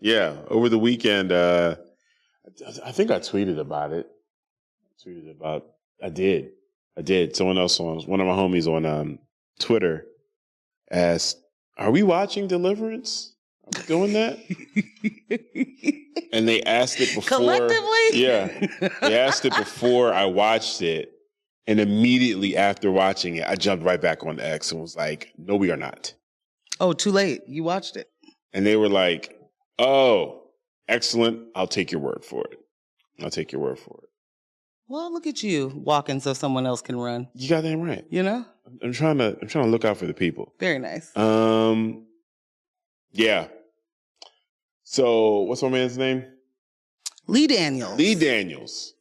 Yeah. Over the weekend, I think I tweeted about it. I did. Someone else one of my homies on Twitter asked, "Are we watching Deliverance? Are we doing that?" And they asked it before. Collectively? Yeah. They asked it before I watched it. And immediately after watching it, I jumped right back on X and was like, "No, we are not." Oh, too late. You watched it. And they were like, "Oh, excellent. I'll take your word for it. Well, look at you walking so someone else can run. You got that right. You know? I'm trying to look out for the people. Very nice. Yeah. So what's my man's name? Lee Daniels.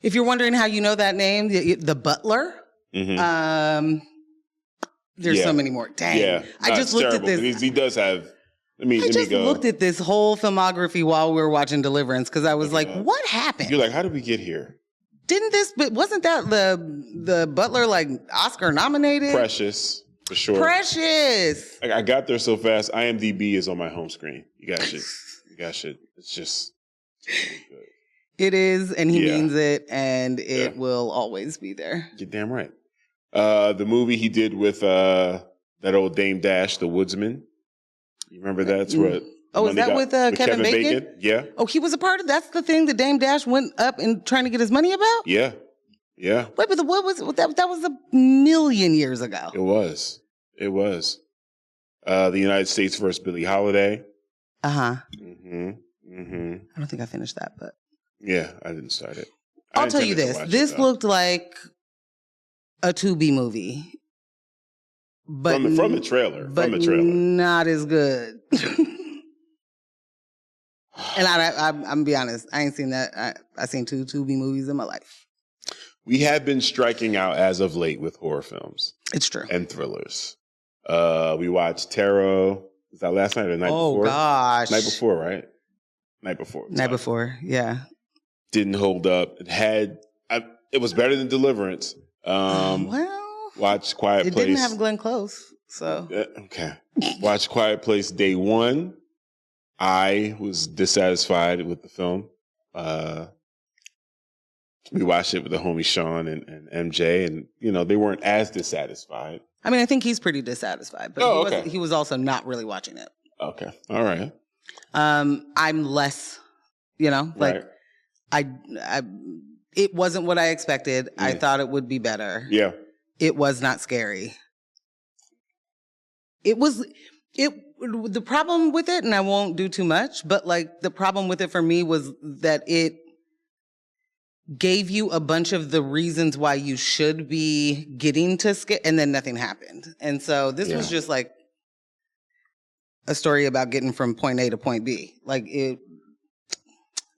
If you're wondering how you know that name, the butler. Mm-hmm. There's so many more. Dang. Yeah. I just looked at this. He does have. I looked at this whole filmography while we were watching Deliverance because I was like, what happened? You're like, how did we get here? Wasn't that the butler like Oscar nominated? Precious, for sure. Precious. I got there so fast. IMDb is on my home screen. You got shit. It's just good. It is, and he means it, and it will always be there. You're damn right. The movie he did with that old Dame Dash, The Woodsman. You remember that's what? Oh, is that with Kevin Bacon? Yeah. Oh, he was a part of. That's the thing that Dame Dash went up and trying to get his money about. Yeah. Wait, but what was that? That was a million years ago. It was. The United States versus Billie Holiday. Uh-huh. Mm-hmm. I don't think I finished that, but yeah, I didn't start it. I'll tell you this. This looked like a Tubi movie. But from the trailer. Not as good. And I'm gonna be honest, I ain't seen that. I seen two Tubi movies in my life. We have been striking out as of late with horror films. It's true. And thrillers. We watched Tarot. Was that last night or the night before? Oh gosh. Night before, right? Night before, yeah. Didn't hold up. It was better than Deliverance. Watch Quiet Place. It didn't have Glenn Close, so. Okay. Watch Quiet Place day one. I was dissatisfied with the film. We watched it with the homie Sean and MJ, and they weren't as dissatisfied. I mean, I think he's pretty dissatisfied, but he was also not really watching it. Okay, all right. I'm less, like right. It wasn't what I expected. I thought it would be better. Yeah. It was not scary. The problem with it, and I won't do too much, but like the problem with it for me was that it gave you a bunch of the reasons why you should be getting to scare, and then nothing happened. And so this was just like a story about getting from point A to point B. Like it,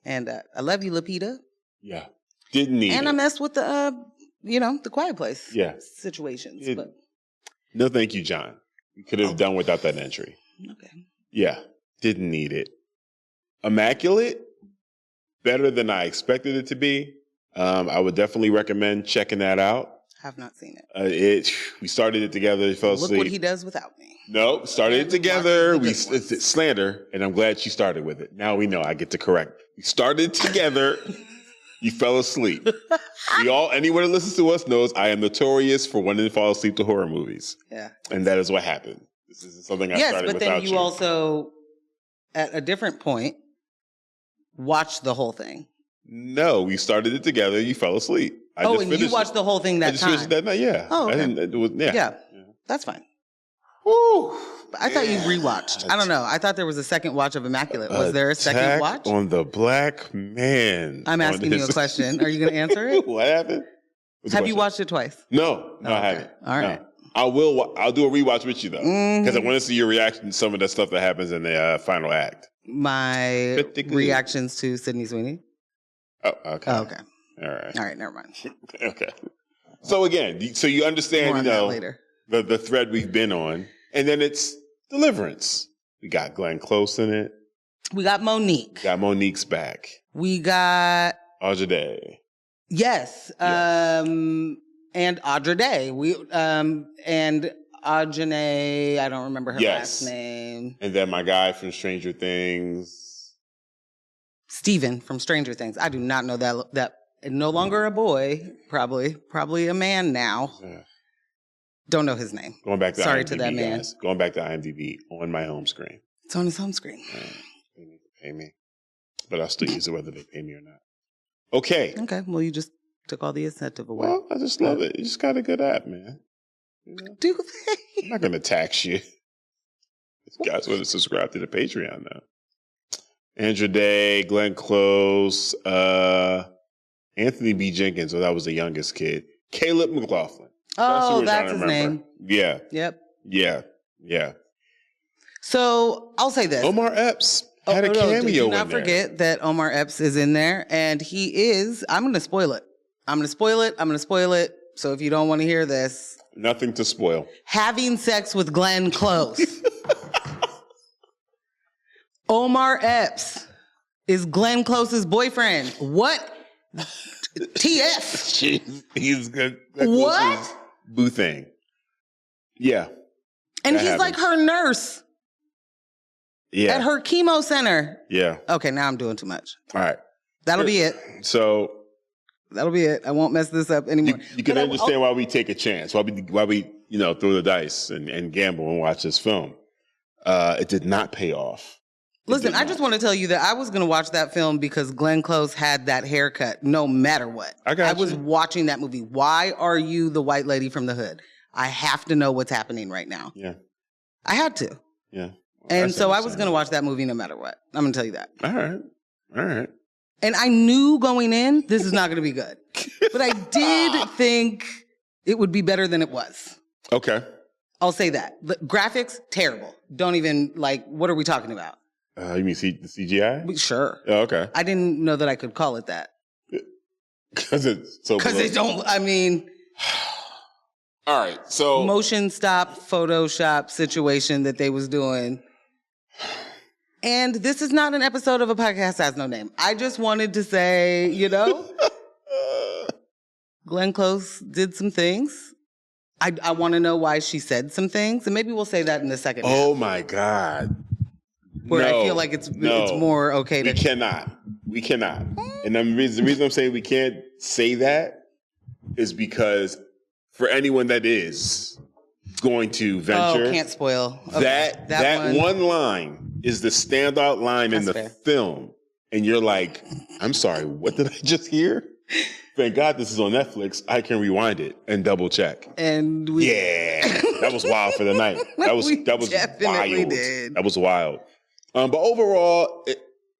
and I love you, Lupita. Yeah. Didn't need and it. I messed with the Quiet Place situations. But no, thank you, John. We could have done without that entry. Okay. Yeah. Didn't need it. Immaculate. Better than I expected it to be. I would definitely recommend checking that out. Have not seen it. We started it together. He fell asleep. Look what he does without me. No, started it together. It's slander, and I'm glad she started with it. Now we know I get to correct. We started together. You fell asleep. Anyone that listens to us knows I am notorious for wanting to fall asleep to horror movies. Yeah. And that is what happened. This is something I started without you. Yes, but then you also, at a different point, watched the whole thing. No, we started it together. You fell asleep. You watched the whole thing that time. Finished that night, yeah. Oh, okay. Yeah. That's fine. Woo. I thought you rewatched. I don't know. I thought there was a second watch of Immaculate. Was there a second watch? On the black man. I'm asking you a question. Are you going to answer it? What happened? Have you watched it twice? No, I haven't. All right. No. I'll do a rewatch with you though, because I want to see your reaction to some of the stuff that happens in the final act. My reactions to Sydney Sweeney. Oh, okay. Oh, okay. All right. Never mind. Okay. So again, you understand, later. the thread we've been on, and then it's Deliverance. We got Glenn Close in it. We got Monique. Monique's back. We got Audra Day. Yes. And Audra Day. And Ajane. I don't remember her last name. And then my guy from Stranger Things. Steven from Stranger Things. I do not know that no longer a boy, probably a man now. Don't know his name. Going back to Sorry IMDb, to that man. guys. Going back to IMDb on my home screen. It's on his home screen. They need to pay me. But I'll still use it whether they pay me or not. Okay. Okay. Well, you just took all the incentive away. Well, I just love it. You just got a good app, man. You know? Do they? I'm not going to tax you. You guys want to subscribe to the Patreon now. Andrew Day, Glenn Close, Anthony B. Jenkins. So that was the youngest kid. Caleb McLaughlin. That's his name. Yeah. Yep. Yeah. So I'll say this. Omar Epps had a cameo in there. Do not forget that Omar Epps is in there, and he is. I'm going to spoil it. So if you don't want to hear this, nothing to spoil. Having sex with Glenn Close. Omar Epps is Glenn Close's boyfriend. What? TF. He's good. What? Boo thing. Yeah. And he's like her nurse. Yeah. At her chemo center. Yeah. Okay, now I'm doing too much. All right. That'll be it. So that'll be it. I won't mess this up anymore. You can understand why we take a chance, why we throw the dice and gamble and watch this film. It did not pay off. Listen, I just want to tell you that I was going to watch that film because Glenn Close had that haircut no matter what. I was watching that movie. Why are you the white lady from the hood? I have to know what's happening right now. Yeah. I had to. Yeah. Well, and so I was going to watch that movie no matter what. I'm going to tell you that. All right. And I knew going in, this is not going to be good. But I did think it would be better than it was. Okay. I'll say that. The graphics, terrible. Don't even, what are we talking about? You mean the CGI? Sure. Oh, okay. I didn't know that I could call it that. Because it's so... Because they don't, All right, so... Motion stop, Photoshop situation that they was doing. And this is not an episode of a podcast that has no name. I just wanted to say, Glenn Close did some things. I want to know why she said some things. And maybe we'll say that in the second half. Oh, my God. Where I feel like it's more okay to... We cannot. And the reason I'm saying we can't say that is because for anyone that is going to venture... Oh, can't spoil. Okay. That one line is the standout line in the film. And you're like, I'm sorry, what did I just hear? Thank God this is on Netflix. I can rewind it and double check. And that was wild for the night. That was definitely wild. Did. That was wild. But overall,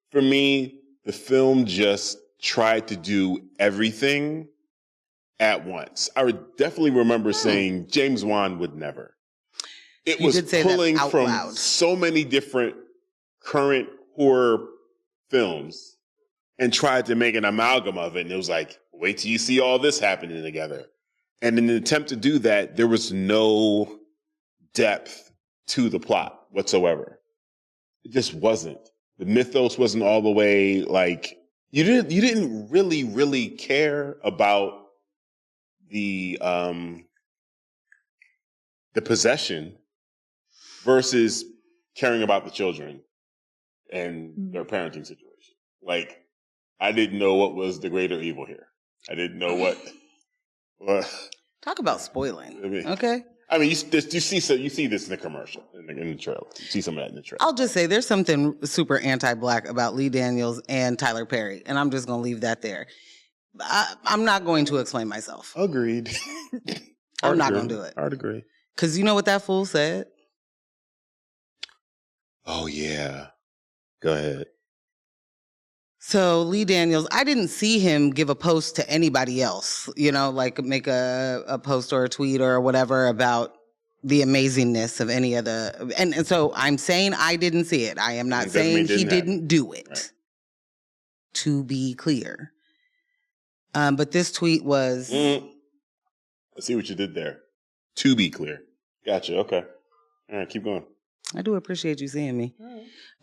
for me, the film just tried to do everything at once. I would definitely remember saying James Wan would never. It was pulling from so many different current horror films and tried to make an amalgam of it. And it was like, wait till you see all this happening together. And in an attempt to do that, there was no depth to the plot whatsoever. It just wasn't. The mythos wasn't all the way you didn't really care about the possession versus caring about the children and their parenting situation. I didn't know what was the greater evil here. I didn't know what. Talk about spoiling. Okay. You see this in the commercial, in the trailer. You see some of that in the trailer. I'll just say there's something super anti-Black about Lee Daniels and Tyler Perry, and I'm just going to leave that there. I'm not going to explain myself. Agreed. I'm not going to do it. I'd agree. Because you know what that fool said? Oh, yeah. Go ahead. So Lee Daniels, I didn't see him give a post to anybody else, make a post or a tweet or whatever about the amazingness of any of the, and so I'm saying I didn't see it. I am not saying he didn't do it, right. To be clear. But this tweet was... I see what you did there. To be clear. Gotcha, okay. All right, keep going. I do appreciate you seeing me.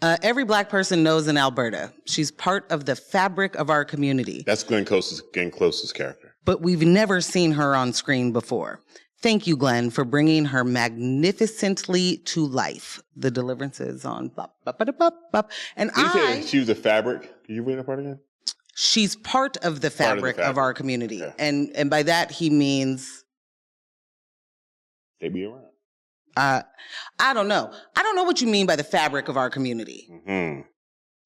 Every Black person knows in Alberta. She's part of the fabric of our community. That's Glenn Close's character. But we've never seen her on screen before. Thank you, Glenn, for bringing her magnificently to life. The deliverance is on bop, bop, bop, bop, bop. And you said she was a fabric. Can you read that part again? She's part of the fabric of our community. Okay. And by that, he means... They be around. I don't know. I don't know what you mean by the fabric of our community. Mm-hmm.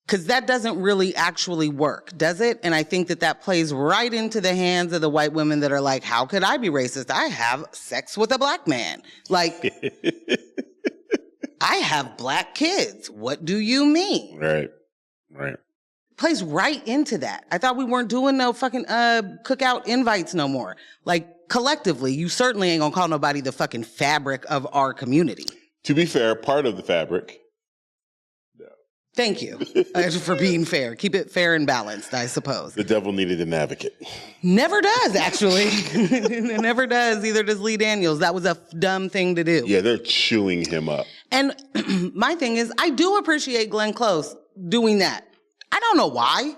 Because that doesn't really actually work, does it? And I think that plays right into the hands of the white women that are like, how could I be racist? I have sex with a black man. Like, I have black kids. What do you mean? Right. Plays right into that. I thought we weren't doing no fucking cookout invites no more. Like, collectively, you certainly ain't gonna call nobody the fucking fabric of our community. To be fair, part of the fabric. Thank you for being fair. Keep it fair and balanced, I suppose. The devil needed an advocate. Never does, actually. It never does. Either does Lee Daniels. That was a dumb thing to do. Yeah, they're chewing him up. And my thing is, I do appreciate Glenn Close doing that. I don't know why.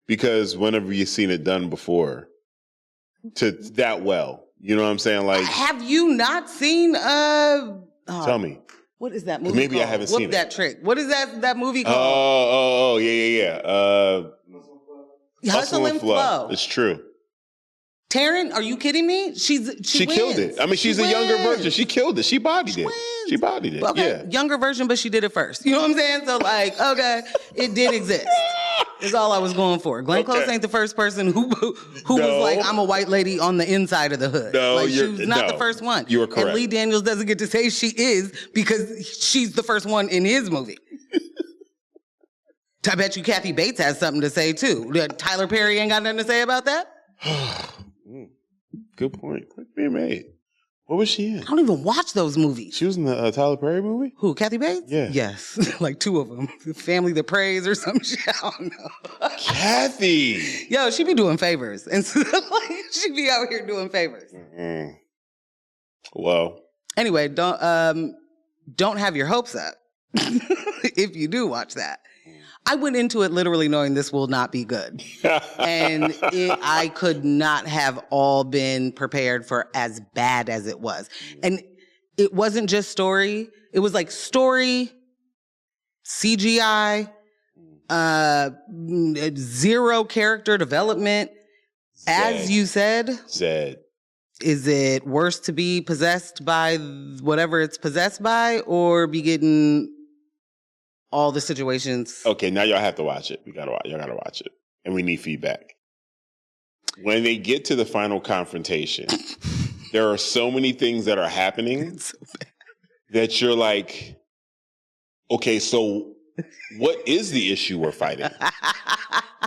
Because whenever you've seen it done before, to that well, you know what I'm saying? Like, have you not seen? Tell me. What is that movie Maybe called? I haven't seen it. That trick. What is that movie called? Oh, yeah. Hustle and Flow. It's true. Taryn, are you kidding me? She killed it. I mean, she's a younger version. She killed it. She bodied it. She bodied it. Okay, yeah. Younger version, but she did it first. You know what I'm saying? So like, okay, it did exist. Is all I was going for. Glenn Close ain't the first person who was like, I'm a white lady on the inside of the hood. No, like, she was not the first one. You were correct. And Lee Daniels doesn't get to say she is because she's the first one in his movie. I bet you Kathy Bates has something to say too. Tyler Perry ain't got nothing to say about that? Good point. Quick being made. What was she in? I don't even watch those movies. She was in the Tyler Perry movie? Who, Kathy Bates? Yeah. Yes. Like 2 of them. Family That Prays or some shit. I don't know. Kathy! Yo, she be doing favors. And so, like, she be out here doing favors. Mm-hmm. Well. Anyway, don't have your hopes up if you do watch that. I went into it literally knowing this will not be good. And I could not have all been prepared for as bad as it was. And it wasn't just story. It was like story, CGI, 0 character development. As you said. Zed. Is it worse to be possessed by whatever it's possessed by or be getting all the situations? Okay, now y'all have to watch it. Y'all gotta watch it. And we need feedback. When they get to the final confrontation, there are so many things that are happening that you're like, okay, so what is the issue we're fighting?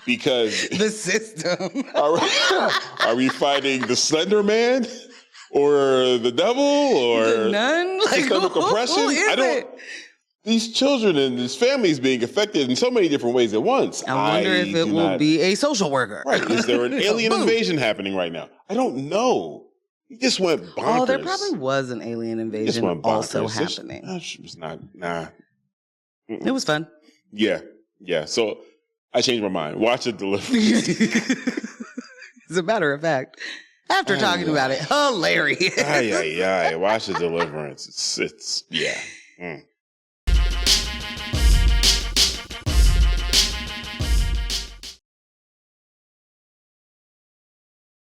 Because the system. Are we fighting the Slender Man or the devil or the nun? Like, systemic oppression? Who is it? These children and these families being affected in so many different ways at once. I wonder if it will be a social worker. Right. Is there an alien invasion happening right now? I don't know. He just went bonkers. Oh, there probably was an alien invasion also happening. It was not, nah. It was fun. Yeah. So I changed my mind. Watch it deliver. As a matter of fact, after talking about it, hilarious. Watch the deliverance. It's yeah.